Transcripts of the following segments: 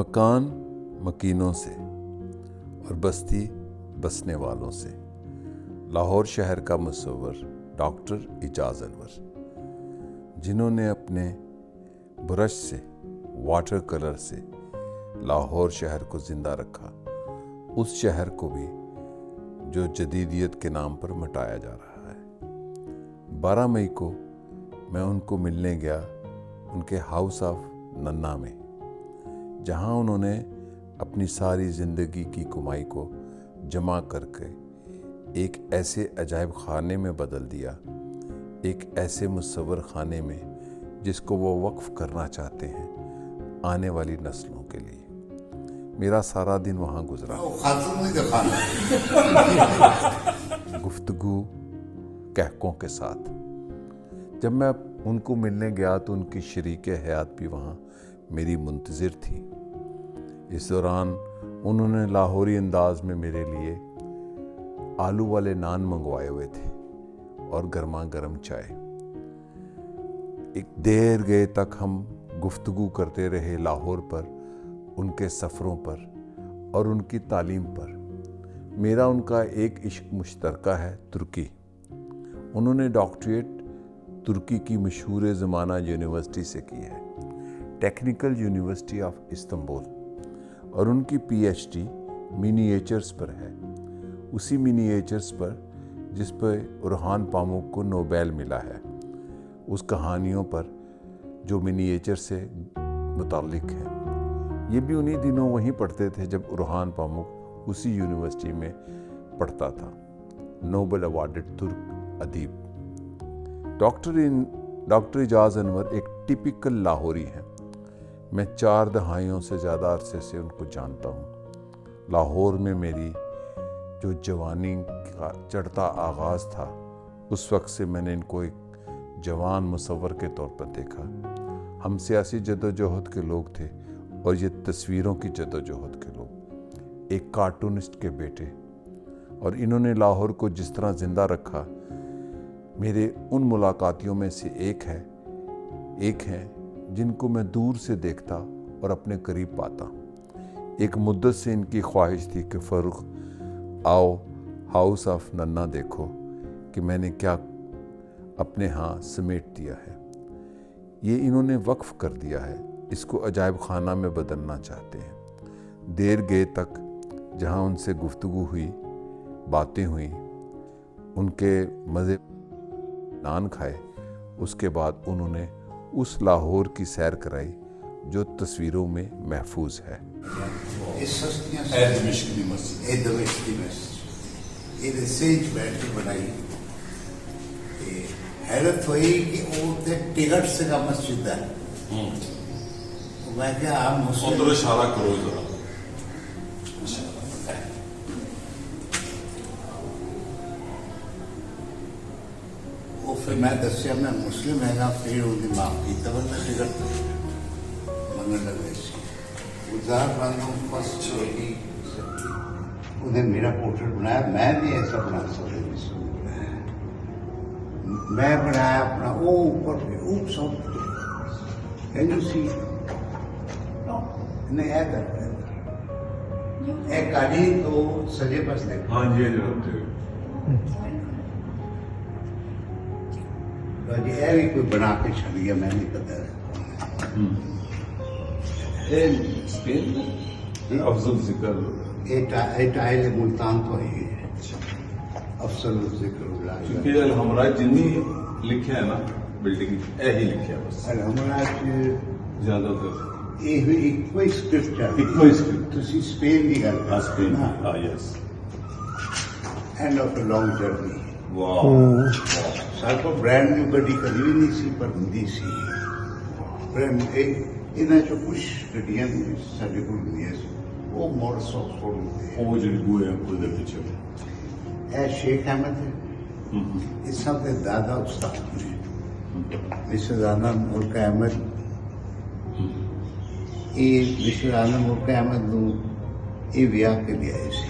مکان مکینوں سے اور بستی بسنے والوں سے، لاہور شہر کا مصور ڈاکٹر اعجاز انور، جنہوں نے اپنے برش سے، واٹر کلر سے لاہور شہر کو زندہ رکھا، اس شہر کو بھی جو جدیدیت کے نام پر مٹایا جا رہا ہے۔ 12 مئی کو میں ان کو ملنے گیا ان کے ہاؤس آف ننا میں، جہاں انہوں نے اپنی ساری زندگی کی کمائی کو جمع کر کے ایک ایسے عجائب خانے میں بدل دیا، ایک ایسے مصور خانے میں جس کو وہ وقف کرنا چاہتے ہیں آنے والی نسلوں کے لیے۔ میرا سارا دن وہاں گزرا، گفتگو کہکوں کے ساتھ۔ جب میں ان کو ملنے گیا تو ان کی شریک حیات بھی وہاں میری منتظر تھی۔ اس دوران انہوں نے لاہوری انداز میں میرے لیے آلو والے نان منگوائے ہوئے تھے اور گرما گرم چائے۔ ایک دیر گئے تک ہم گفتگو کرتے رہے لاہور پر، ان کے سفروں پر اور ان کی تعلیم پر۔ میرا ان کا ایک عشق مشترکہ ہے، ترکی۔ انہوں نے ڈاکٹریٹ ترکی کی مشہور زمانہ یونیورسٹی سے کی ہے، ٹیکنیکل یونیورسٹی آف استنبول، اور ان کی پی ایچ ڈی منییچرز پر ہے، اسی منییچرز پر جس پر اورحان پاموک کو نوبیل ملا ہے، اس کہانیوں پر جو منییچر سے متعلق ہیں۔ یہ بھی انہی دنوں وہیں پڑھتے تھے جب اورحان پاموک اسی یونیورسٹی میں پڑھتا تھا، نوبل ایوارڈڈ ترک ادیب۔ ڈاکٹر اعجاز انور ایک ٹپیکل لاہوری ہیں۔ میں 4 دہائیوں سے زیادہ عرصے سے ان کو جانتا ہوں۔ لاہور میں میری جو جوانی کا چڑھتا آغاز تھا، اس وقت سے میں نے ان کو ایک جوان مصور کے طور پر دیکھا۔ ہم سیاسی جدوجہد کے لوگ تھے اور یہ تصویروں کی جدوجہد کے لوگ، ایک کارٹونسٹ کے بیٹے، اور انہوں نے لاہور کو جس طرح زندہ رکھا، میرے ان ملاقاتیوں میں سے ایک ہیں جن کو میں دور سے دیکھتا اور اپنے قریب پاتا۔ ایک مدت سے ان کی خواہش تھی کہ فاروق آؤ ہاؤس آف ننا دیکھو کہ میں نے کیا اپنے ہاں سمیٹ دیا ہے۔ یہ انہوں نے وقف کر دیا ہے، اس کو عجائب خانہ میں بدلنا چاہتے ہیں۔ دیر گئے تک جہاں ان سے گفتگو ہوئی، باتیں ہوئیں، ان کے مزے نان کھائے، اس کے بعد انہوں نے اس لاہور کی سیر کرائی جو تصویروں میں محفوظ ہے۔ حیرت ہوئی کہ وہ ٹکٹ سے کا مسجد ہے۔ میں کیا آپ ادھر اشارہ کرو ذرا۔ وہ پھر میں دسیا میں مسلم ہے نا، پھر ان کی معاف کی تو ٹکٹ منگن لگے سی گزار بانوں فسٹ چھوٹی انہیں میرا پورٹریٹ بنایا۔ میں نہیں ایسا بنا سکتا، میں بنایا اپنا وہ اوپر پہ اوپ سب کین یو سی نہیں ایک قالین تو سجے پاس دیکھ۔ ہاں جی جی یہ بھی کوئی بنا کے چھڑ گیا، میں نہیں پتا افضل ذکر ٹائل ملتان تو ہے افضل ذکر کیونکہ الحمراج جنی لکھے ہے نا بلڈنگ اے ہی لکھے بس الحمراج زیادہ تر ایک کوئی اسکرپٹ ہے، ایک کوئی اسکرپٹ تسی اسپین کی گل اسپین ہاں yes end of a long journey. Wow سارے کو برانڈ نیو گڈی کبھی بھی نہیں سی، پر ہندی سی برانڈ انہیں جو کچھ گڈیاں سارے کو ہندی سی، وہ موڈ ساکس ہوتے وہ جو گوئے ہیں کوئی دے پیچھے اے شیخ احمد ہے، اس سب کے دادا استاد نے مسٹر آنند ملک احمد، یہ مسٹر آنند ملک احمد نو یہ بیاہ کے لے آئے سی۔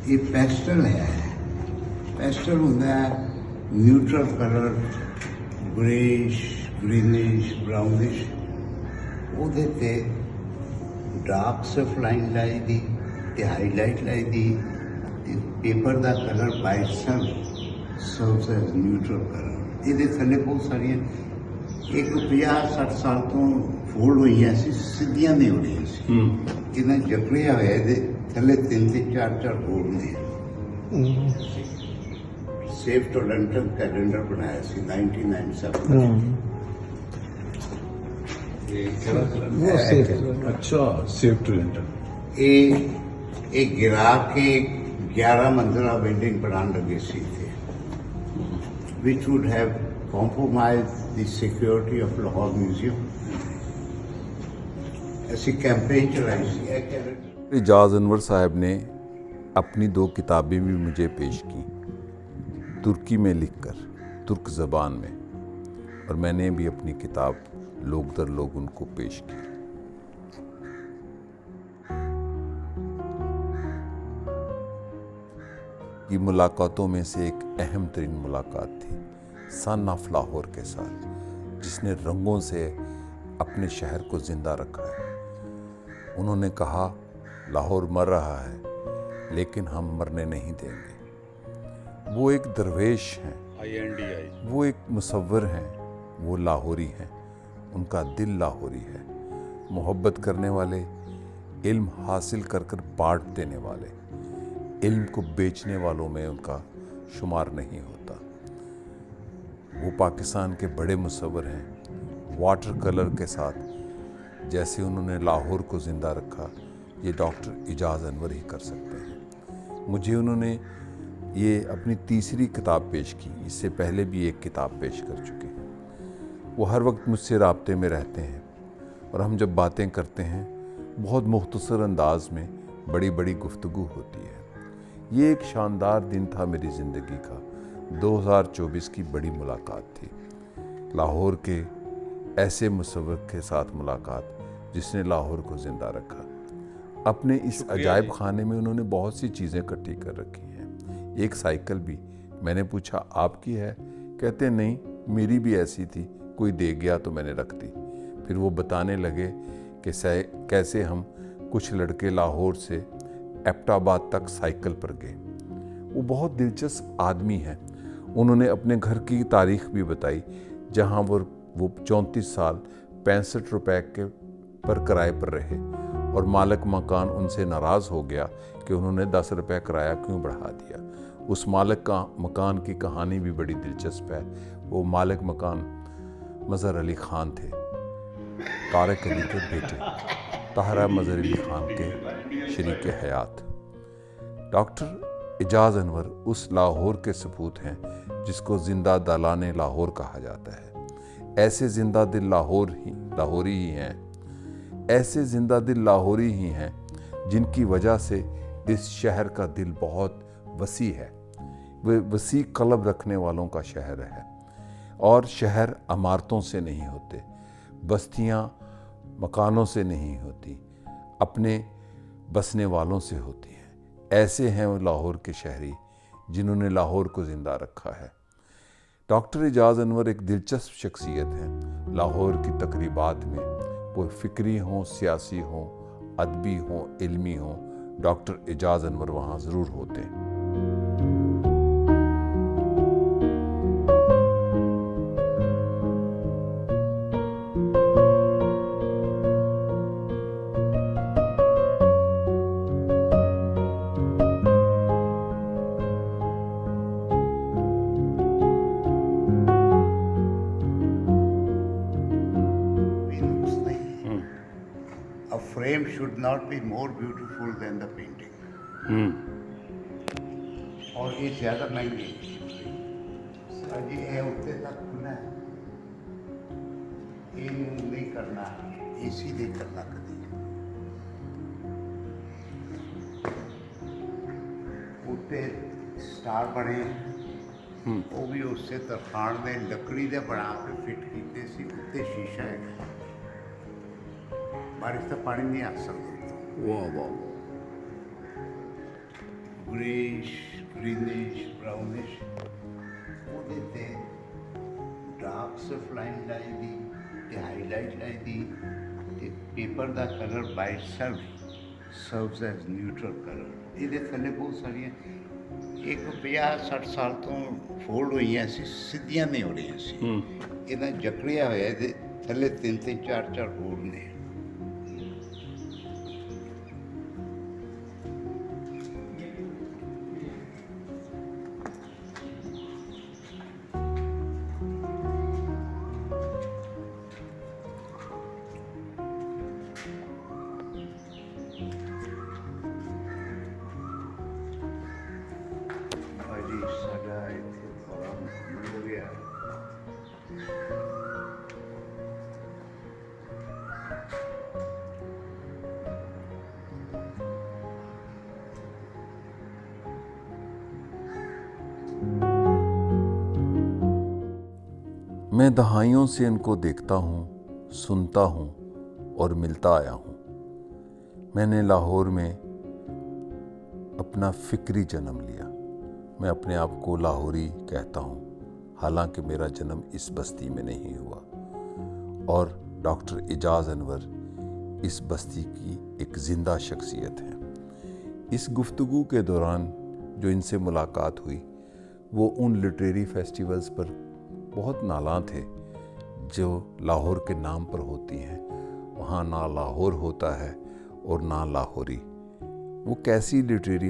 ਇਹ ਪੈਸਟਲ ਹੈ। ਪੈਸਟਲ ਹੁੰਦਾ ਹੈ ਨਿਊਟਰਲ ਕਲਰ, ਗ੍ਰੇਇਸ਼, ਗ੍ਰੀਨਿਸ਼, ਬਰਾਊਨਿਸ਼। ਉਹਦੇ ਤੇ ਡਾਰਕ ਸਫ ਲਾਈਨ ਲਾਈ ਦੀ ਤੇ ਹਾਈਲਾਈਟ ਲਾਈ ਦੀ ਤੇ ਪੇਪਰ ਦਾ colour by itself serves as neutral colour. ਇਹਦੇ ਥੱਲੇ ਬਹੁਤ ਸਾਰੀਆਂ ਇੱਕ 50-60 ਸਾਲ ਤੋਂ ਫੋਲਡ ਹੋਈਆਂ ਸੀ, ਸਿੱਧੀਆਂ ਨਹੀਂ ਹੋ ਰਹੀਆਂ ਸੀ। ਇਹਨਾਂ ਜਕੜਿਆ ਹੋਇਆ ਇਹਦੇ ਥੱਲੇ 3-3, 4-4 ਹੋਲ ਨੇ। ਸੇਫ ਟੂ ਲੰਡਨ ਕੈਲੰਡਰ ਬਣਾਇਆ ਸੀ 1997। अच्छा सेफ टू एंटर। ਇਹ ਗਿਰਾ ਕੇ 11 ਮੰਜ਼ਿਲਾ ਬਿਲਡਿੰਗ ਬਣਾਉਣ ਲੱਗੇ ਸੀ ਇੱਥੇ, which would have compromised the security of Lahore Museum। ऐसी कैंपेन चलाई सी है। एजाज अनवर साहब ने अपनी 2 किताबें भी मुझे पेश की, तुर्की में लिखकर, तुर्क ज़बान में, और मैंने भी अपनी किताब लोग दर लोग उनको पेश की। ये मुलाकातों में से एक अहम तरीन मुलाकात थी सन ऑफ लाहौर के साथ, जिसने रंगों से अपने शहर को ज़िंदा रखा है। उन्होंने कहा, लाहौर मर रहा है लेकिन हम मरने नहीं देंगे। वो एक दरवेश हैं, वो एक मुसव्विर हैं, वो लाहौरी हैं, उनका दिल लाहौरी है। मोहब्बत करने वाले, इल्म हासिल कर कर बांट देने वाले, इल्म को बेचने वालों में उनका शुमार नहीं होता। वो पाकिस्तान के बड़े मुसव्विर हैं। वाटर कलर के साथ जैसे उन्होंने लाहौर को ज़िंदा रखा, ये डॉक्टर एजाज अनवर ही कर सकते हैं। मुझे उन्होंने ये अपनी तीसरी किताब पेश की, इससे पहले भी एक किताब पेश कर चुके हैं। वो हर वक्त मुझसे राब्ते में रहते हैं और हम जब बातें करते हैं बहुत मुख्तसर अंदाज में बड़ी बड़ी गुफ्तगू होती है। ये एक शानदार दिन था मेरी ज़िंदगी का। 2024 की बड़ी मुलाकात थी, लाहौर के ऐसे मुसव्विर के साथ मुलाकात जिसने लाहौर को ज़िंदा रखा। अपने इस अजायब खाने में उन्होंने बहुत सी चीज़ें इकट्ठी कर रखी हैं। एक साइकिल भी। मैंने पूछा, आपकी है? कहते नहीं, मेरी भी ऐसी थी, कोई दे गया तो मैंने रख दी। फिर वो बताने लगे कि कैसे हम कुछ लड़के लाहौर से एबटाबाद तक साइकिल पर गए। वो बहुत दिलचस्प आदमी हैं। उन्होंने अपने घर की तारीख भी बताई, जहाँ वो 34 साल 65 रुपए के पर किराए पर रहे और मालिक मकान उनसे नाराज़ हो गया कि उन्होंने 10 रुपए किराया क्यों बढ़ा दिया। उस मालिक का मकान की कहानी भी बड़ी दिलचस्प है। वो मालिक मकान मज़हर अली ख़ान थे, तारक अली के बेटे, ताहरा मज़हर अली ख़ान के शरीक हयात। डॉक्टर एजाज अनवर उस लाहौर के सपूत हैं जिसको ज़िंदा दालाने लाहौर कहा जाता है। ऐसे ज़िंदा दिल लाहौरी ही हैं, ऐसे ज़िंदा दिल लाहौरी ही हैं जिनकी वजह से इस शहर का दिल बहुत वसी है। वे वसी कल्ब रखने वालों का शहर है। और शहर इमारतों से नहीं होते, बस्तियाँ मकानों से नहीं होती, अपने बसने वालों से होती हैं। ऐसे हैं वो लाहौर के शहरी जिन्होंने लाहौर को ज़िंदा रखा है। डॉक्टर एजाज अनवर एक दिलचस्प शख्सियत हैं। लाहौर की तकरीबात में वो फ़िक्री हों, सियासी हों, अदबी हों, इल्मी हों, डॉक्टर एजाज अनवर वहाँ ज़रूर होते हैं। A frame should not be more beautiful than the painting. और ये ज़्यादा महंगी सर जी ये उत्ते तक खुला है, ये नहीं करना, एसी नहीं करना कभी। उत्ते स्टार बने, वो भी उससे तरखान ने लकड़ी दे बना के फिट कीते सी, उत्ते शीशा है, बारिश का पानी नहीं आ सकता। वाह वाह, greyish, greenish, brownish. ਉਹਦੇ ਤੇ ਡਾਰਕ ਸਫ ਲਾਈਨ ਲਾਈ ਦੀ ਤੇ ਹਾਈਲਾਈਟ ਲਾਈ ਦੀ ਤੇ ਪੇਪਰ ਦਾ colour by itself serves as neutral colour. ਇਹਦੇ ਥੱਲੇ ਬਹੁਤ ਸਾਰੀਆਂ ਇੱਕ 50-60 ਸਾਲ ਤੋਂ ਫੋਲਡ ਹੋਈਆਂ ਸੀ, ਸਿੱਧੀਆਂ ਨਹੀਂ ਹੋ ਰਹੀਆਂ ਸੀ। ਇਹਦਾ ਜਕੜਿਆ ਹੋਇਆ, ਇਹਦੇ ਥੱਲੇ 3-3 4-4 ਹੋਰ ਨੇ। ਭਾਜੀ ਸਾਡਾ ਇੱਥੇ ਥੋੜਾ ਹੋ ਗਿਆ। मैं दहाइयों से इनको देखता हूँ, सुनता हूँ और मिलता आया हूँ। मैंने लाहौर में अपना फिक्री जन्म लिया। मैं अपने आप को लाहौरी कहता हूँ, हालांकि मेरा जन्म इस बस्ती में नहीं हुआ। और डॉक्टर एजाज अनवर इस बस्ती की एक ज़िंदा शख्सियत है। इस गुफ्तगू के दौरान जो इनसे मुलाकात हुई वो उन लिटरेरी फेस्टिवल्स पर बहुत नालां थे जो लाहौर के नाम पर होती हैं। वहाँ ना लाहौर होता है और ना लाहौरी। वो कैसी लिटरेरी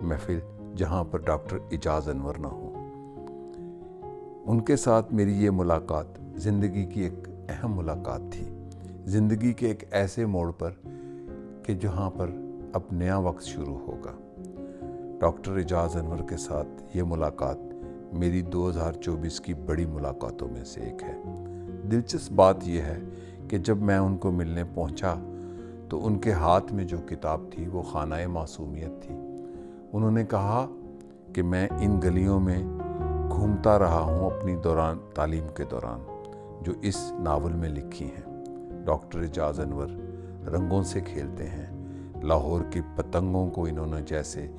महफिल जहाँ पर डॉक्टर एजाज अनवर ना हो। उनके साथ मेरी ये मुलाकात ज़िंदगी की एक अहम मुलाकात थी। ज़िंदगी के एक ऐसे मोड़ पर कि जहाँ पर अब नया वक्त शुरू होगा। डॉक्टर एजाज अनवर के साथ ये मुलाकात मेरी 2024 की बड़ी मुलाकातों में से एक है। दिलचस्प बात यह है कि जब मैं उनको मिलने पहुंचा तो उनके हाथ में जो किताब थी वो खाना-ए मासूमियत थी। उन्होंने कहा कि मैं इन गलियों में घूमता रहा हूं अपनी तालीम के दौरान जो इस नावल में लिखी हैं। डॉक्टर एजाज अनवर रंगों से खेलते हैं। लाहौर की पतंगों को इन्होंने जैसे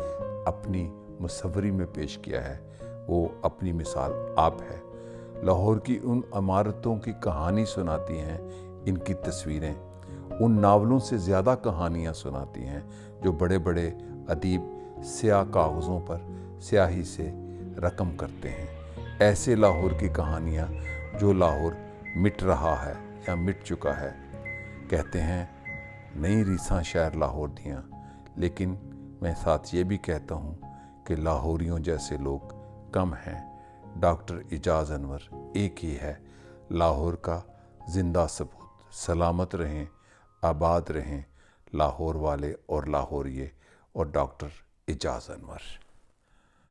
अपनी मुसव्वरी में पेश किया है, वो अपनी मिसाल आप है। लाहौर की उन इमारतों की कहानी सुनाती हैं इनकी तस्वीरें, उन नावलों से ज़्यादा कहानियाँ सुनाती हैं जो बड़े बड़े अदीब स्याह कागज़ों पर स्याही से रकम करते हैं। ऐसे लाहौर की कहानियाँ जो लाहौर मिट रहा है या मिट चुका है। कहते हैं नई रीसां शहर लाहौर दियाँ, लेकिन मैं साथ ये भी कहता हूँ कि लाहौरियों जैसे लोग कम हैं। डॉक्टर एजाज अनवर एक ही है, लाहौर का ज़िंदा सबूत। सलामत रहें, आबाद रहें लाहौर वाले और लाहौरिये और डॉक्टर एजाज अनवर।